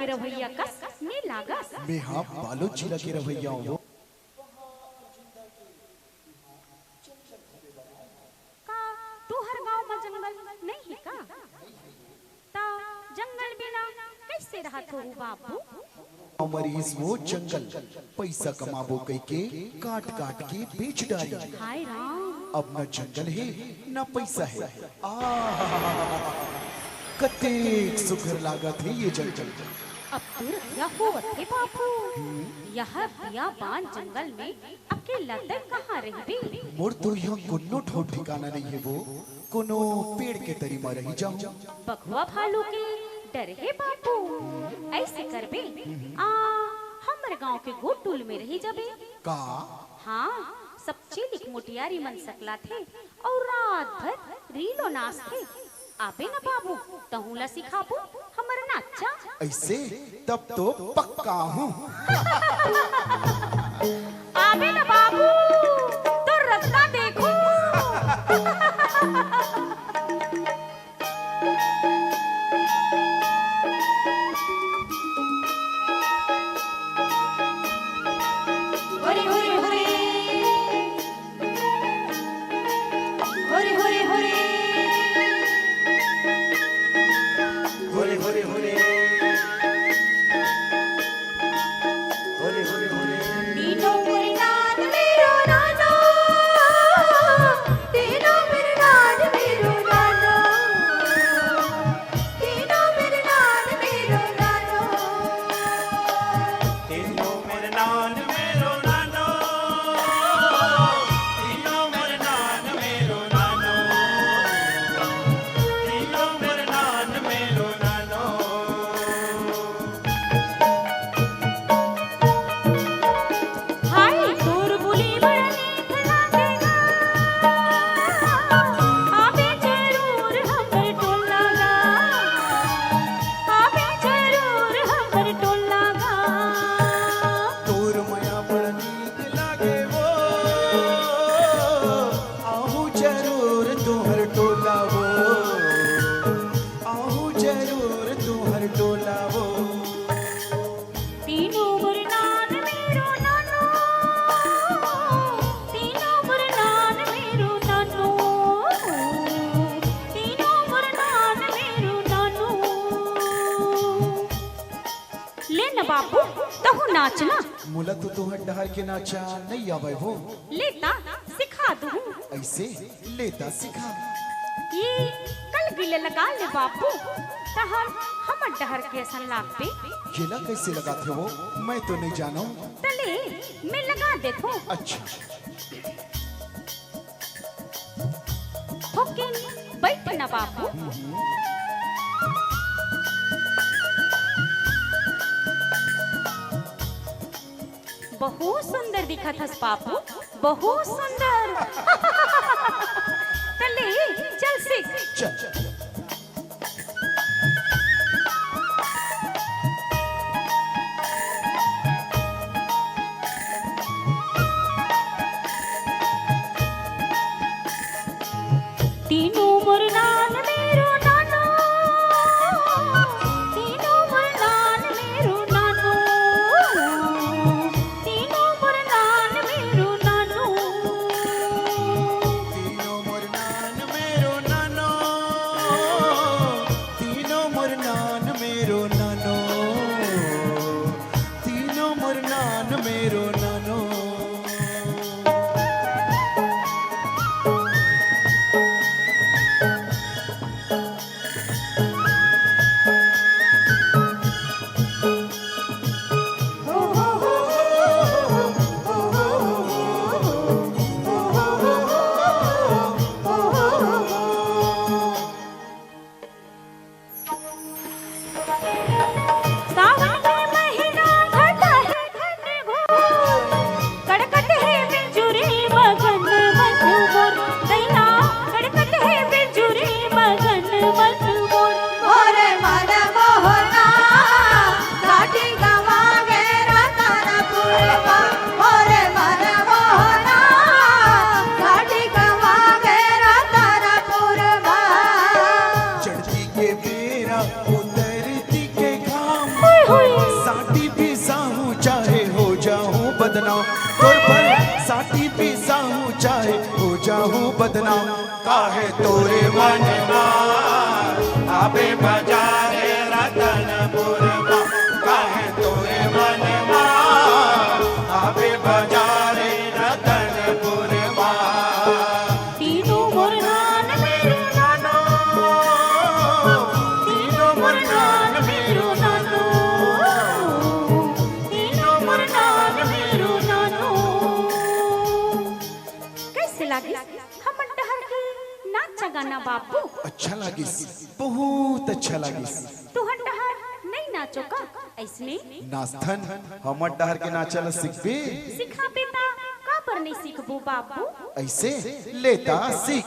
के रवैया कस में लागस। मैं हाँ बालो चिला के रवैया हूँ। का तू हर गांव में जंगल नहीं का? ता जंगल बिना कैसे रहत हो बाबू? मरीज वो जंगल पैसा कमाबो कई के काट काट के बेच डाली। हाय राम, अब न जंगल है न पैसा है। कते सुघर लागत है ये जंगल। अब दूर क्या होवत है बाबू? यह बियाबान जंगल में अकेला तक कहाँ रही? मोर तो यहाँ कोनो ठो ठिकाना नहीं है वो, कोनो पेड़ के तरी में रही जाऊं। बघुआ भालू के डर है बाबू, ऐसे करबे हमर गांव के गोटुल में रही जबे का? हाँ, सब चिलिक मोटियारी मन सकला थे और रात भर रीलो नाच थे। आबे ना बाबू, तहुला सिखाबू हमर नाचा। ऐसे तब तो पक्का हूँ। आबे ना बाबू, तो रत्ता देखो। बाबू तहु नाचना। मुला तो तुहर डहर के नाचा नहीं आवे हो। लेता सिखा दूं। ऐसे लेता सिखा। ये कल गिले लगा ले बाबू, तहर हमर डहर के सन लागते। गिला कैसे लगाते हो? मैं तो नहीं जाना। तले मैं लगा देखो। अच्छा। होके बैठ ना बाबू। बहुत सुंदर दिखा था बाबू, बहुत सुंदर। तले चल सीख। चल। तीनों मुरनान मेरो नानो, तीनों मुरनान मेरो नानो, तीनों मुरनान मेरो नानो, तीनों मुरनान मेरो नानो, तीनों मुरनान मेरो नानो, तीनों मुरनान मेरो नानो। बदनाम काहे तोरे मन आबे बजारे रतनपुर माँ काहे तोरे मन आबे बजारे रतनपुर माँ तीनों मुरहान मेरो नानो, तीनों मुरहान मेरो नानो, तीनों मुरहान मेरो नानो। कैसे लागे हमर डहर के नाचा गाना बाबू? अच्छा लागिस, बहुत अच्छा लागिस। तुहर डहर नहीं नाचो का ऐसने? नास्थन हमर डहर के नाचल सीखबे? सिखा बेटा का पर नहीं सीखबो बाबू? ऐसे लेता सीख।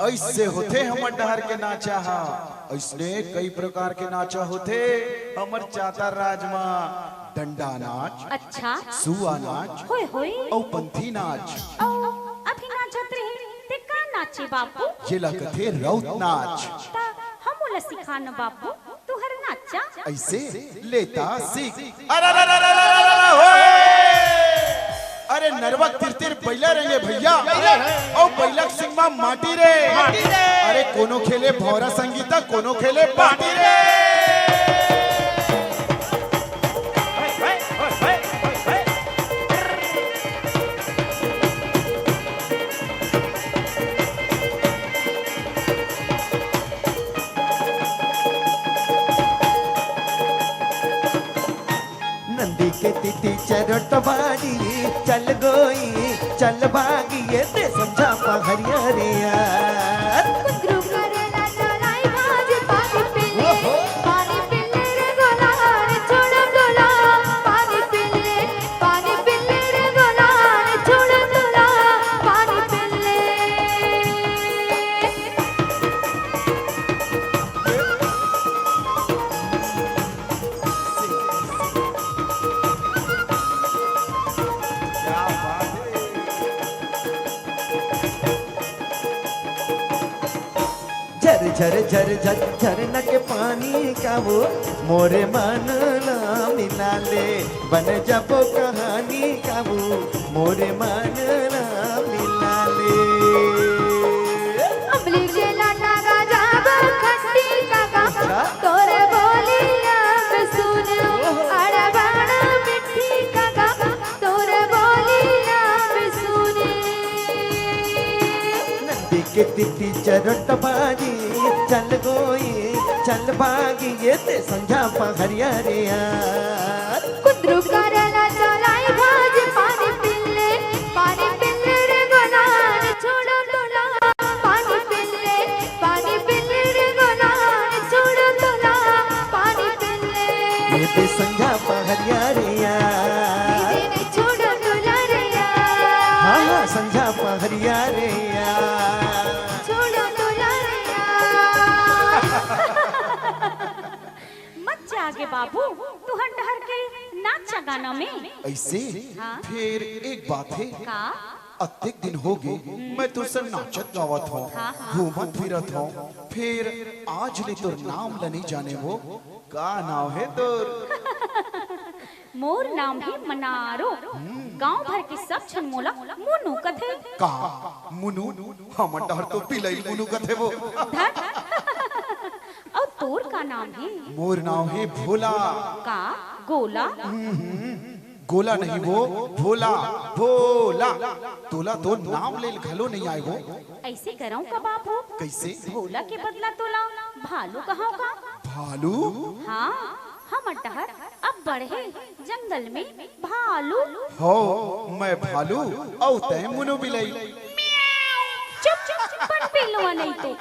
ऐसे होते हमर डहर के नाचा हा। ऐसने कई प्रकार के नाचा होते हमर चाता राजमा। डंडा नाच, अच्छा सुआ नाच, होय होय और पंथी नाच। ओ अभी नाचत रहे ते का नाचे बाबू? ये लगते रौत नाच। ता हमोला सिखा न बाबू तुहर नाचा। ऐसे लेता सीख। अरे नरवा तिरतिर बैला रहे भैया और बैलक सिंह में माटी रे। अरे कोनो खेले भौरा संगीता, कोनो खेले पाटी रे। नंदी के तिथि चरट बाड़ी चल गोई चल भागी ये ते समझा पहरिया रे यार। कुकरू करेला चलाई भाज पानी पिले रे गोला रे छोड़ गोला पानी पिले रे गोला रे छोड़ गोला पानी पिले। झर झर झर झर झरना के पानी का वो मोरे मन ना मिला ले बन जाबो कहानी का वो मोरे मन ना मिला ले। अमली के लाटा का जाबो खट्टी काका तोरे बोलिया पे सुन अरे बड़ा मिठी काका तोरे बोलिया पे सुने। नंदी के तिथि चरट बाजी चल गोई चल भागी ये ते संझा पहरिया रे यार। कुकरू करेला चलाई भाज पानी पिले रे गोला रे छोड़ गोला पानी पिले रे गोला रे छोड़ गोला पानी पिले। ये ते संझा पहरिया रे यार। दीदी ने छोड़ गोला रे यार। हाँ हाँ संझा पहरिया रे यार। छोड़ गोला रे यार। मत जागे बाबू तुहर डहर के नाचा गाना में। ऐसे हाँ। फिर एक बात है, का अत्येक दिन हो गए मैं तुझसे नाचत गावत हूँ, हाँ, हाँ। घूमत फिरत हूँ। फिर आज ले तोर नाम ल नहीं जाने वो का नाम है तोर? मोर नाम है मनारो। गांव भर के सब छन मोला मुनु कथे। कहा मुनु? हमर डहर तो पिलई मुनु कथे वो। धत और तोर का नाम है? मोर नाम है भोला। का गोला? गोला नहीं वो भोला, भोला। तोला तो नाम ले घलो नहीं आए वो। ऐसे कराऊं का बाबू? कैसे? भोला के बदला तोला भालू कहाँ का? भालू? हाँ हम डहर अब बढ़े जंगल में भालू। हो मैं भालू औ तय मुनु बिलई। चुप चुप पन पिलुआ नहीं तो।